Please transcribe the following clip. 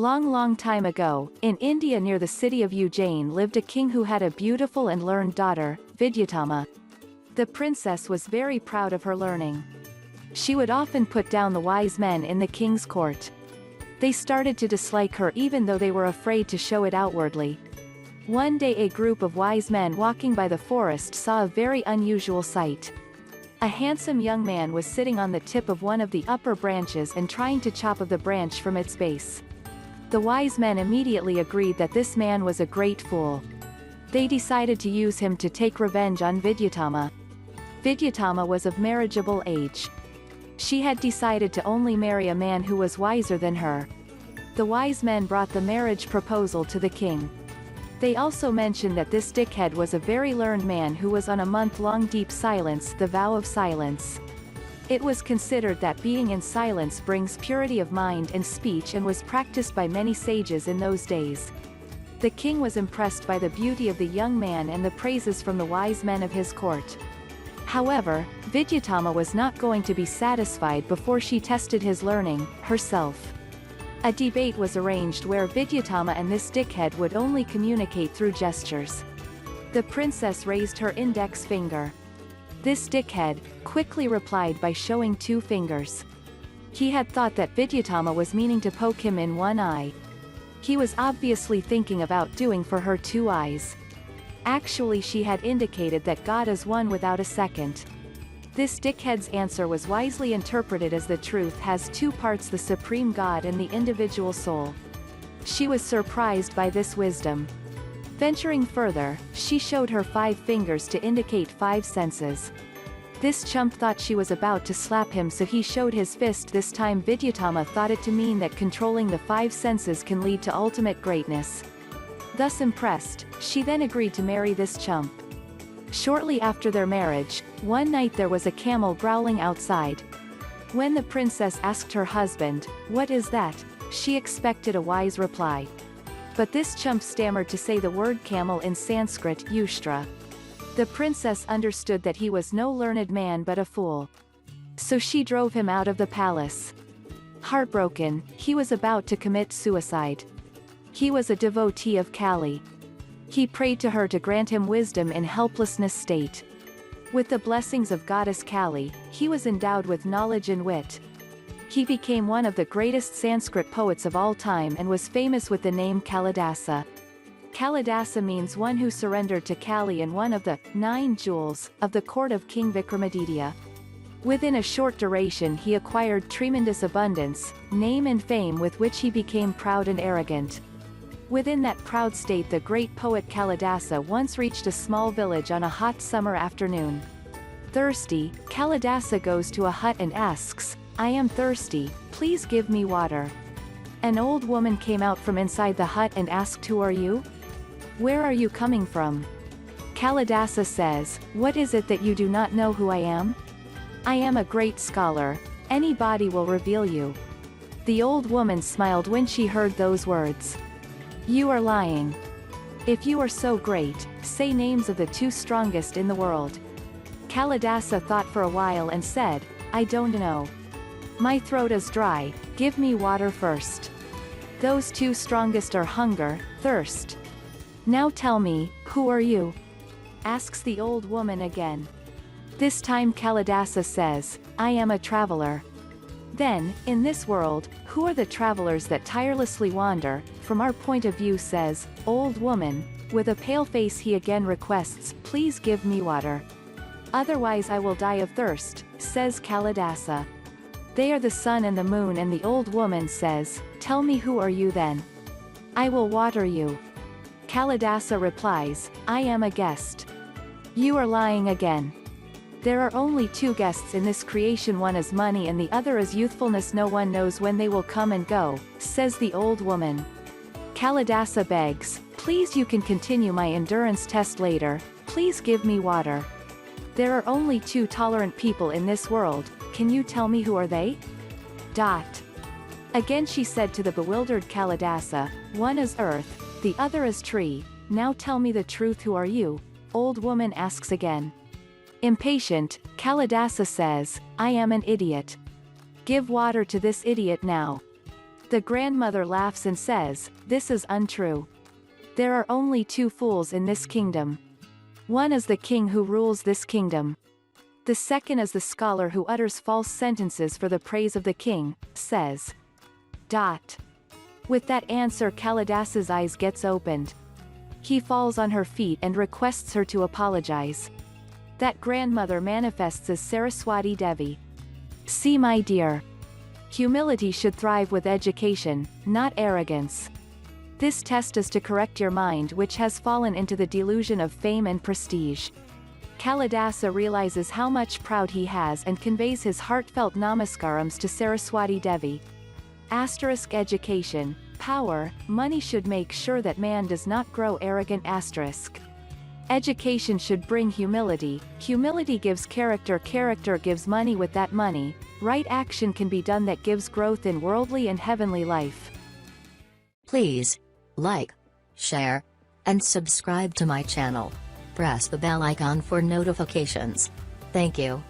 Long time ago, in India near the city of Ujjain lived a king who had a beautiful and learned daughter, Vidyatama. The princess was very proud of her learning. She would often put down the wise men in the king's court. They started to dislike her even though they were afraid to show it outwardly. One day a group of wise men walking by the forest saw a very unusual sight. A handsome young man was sitting on the tip of one of the upper branches and trying to chop off the branch from its base. The wise men immediately agreed that this man was a great fool. They decided to use him to take revenge on Vidyatama. Vidyatama was of marriageable age. She had decided to only marry a man who was wiser than her. The wise men brought the marriage proposal to the king. They also mentioned that this dickhead was a very learned man who was on a month-long deep silence, the vow of silence. It was considered that being in silence brings purity of mind and speech and was practiced by many sages in those days. The king was impressed by the beauty of the young man and the praises from the wise men of his court. However, Vidyatama was not going to be satisfied before she tested his learning, herself. A debate was arranged where Vidyatama and this dickhead would only communicate through gestures. The princess raised her index finger. This dickhead quickly replied by showing 2 fingers. He had thought that Vidyatama was meaning to poke him in one eye. He was obviously thinking of outdoing for her 2 eyes. Actually, she had indicated that God is one without a second. This dickhead's answer was wisely interpreted as the truth has 2 parts, the supreme God and the individual soul. She was surprised by this wisdom. Venturing further, she showed her 5 fingers to indicate 5 senses. This chump thought she was about to slap him, so he showed his fist. This time Vidyatama thought it to mean that controlling the 5 senses can lead to ultimate greatness. Thus impressed, she then agreed to marry this chump. Shortly after their marriage, one night there was a camel growling outside. When the princess asked her husband, "What is that?" she expected a wise reply. But this chump stammered to say the word camel in Sanskrit, Yushtra. The princess understood that he was no learned man but a fool. So she drove him out of the palace. Heartbroken, he was about to commit suicide. He was a devotee of Kali. He prayed to her to grant him wisdom in helplessness state. With the blessings of goddess Kali, he was endowed with knowledge and wit. He became one of the greatest Sanskrit poets of all time and was famous with the name Kalidasa. Kalidasa means one who surrendered to Kali and one of the 9 jewels of the court of King Vikramaditya. Within a short duration he acquired tremendous abundance, name and fame with which he became proud and arrogant. Within that proud state the great poet Kalidasa once reached a small village on a hot summer afternoon. Thirsty, Kalidasa goes to a hut and asks, "I am thirsty, please give me water." An old woman came out from inside the hut and asked, "Who are you? Where are you coming from?" Kalidasa says, "What is it that you do not know who I am? I am a great scholar. Anybody will reveal you." The old woman smiled when she heard those words. "You are lying. If you are so great, say names of the 2 strongest in the world." Kalidasa thought for a while and said, "I don't know. My throat is dry, give me water first. Those 2 strongest are hunger, thirst. Now tell me, who are you?" asks the old woman again. This time Kalidasa says, "I am a traveler." Then, in this world, who are the travelers that tirelessly wander? From our point of view, says, old woman. With a pale face he again requests, "Please give me water. Otherwise I will die of thirst," says Kalidasa. They are the sun and the moon, and the old woman says, "Tell me, who are you then? I will water you." Kalidasa replies, "I am a guest." "You are lying again. There are only 2 guests in this creation, one is money and the other is youthfulness. No one knows when they will come and go," says the old woman. Kalidasa begs, "Please, you can continue my endurance test later, please give me water. There are only 2 tolerant people in this world, can you tell me who are they?" Again she said to the bewildered Kalidasa, "One is earth, the other is tree. Now tell me the truth, who are you?" Old woman asks again. Impatient, Kalidasa says, "I am an idiot. Give water to this idiot now." The grandmother laughs and says, "This is untrue. There are only two fools in this kingdom. One is the king who rules this kingdom. The second is the scholar who utters false sentences for the praise of the king, says. Dot. With that answer Kalidasa's eyes gets opened. He falls on her feet and requests her to apologize. That grandmother manifests as Saraswati Devi. See my dear. Humility should thrive with education, not arrogance. This test is to correct your mind which has fallen into the delusion of fame and prestige. Kalidasa realizes how much proud he has and conveys his heartfelt namaskarams to Saraswati Devi. Asterisk education, power, money should make sure that man does not grow arrogant. Asterisk. Education should bring humility, humility gives character, character gives money. With that money, right action can be done that gives growth in worldly and heavenly life. Please like, share, and subscribe to my channel. Press the bell icon for notifications. Thank you.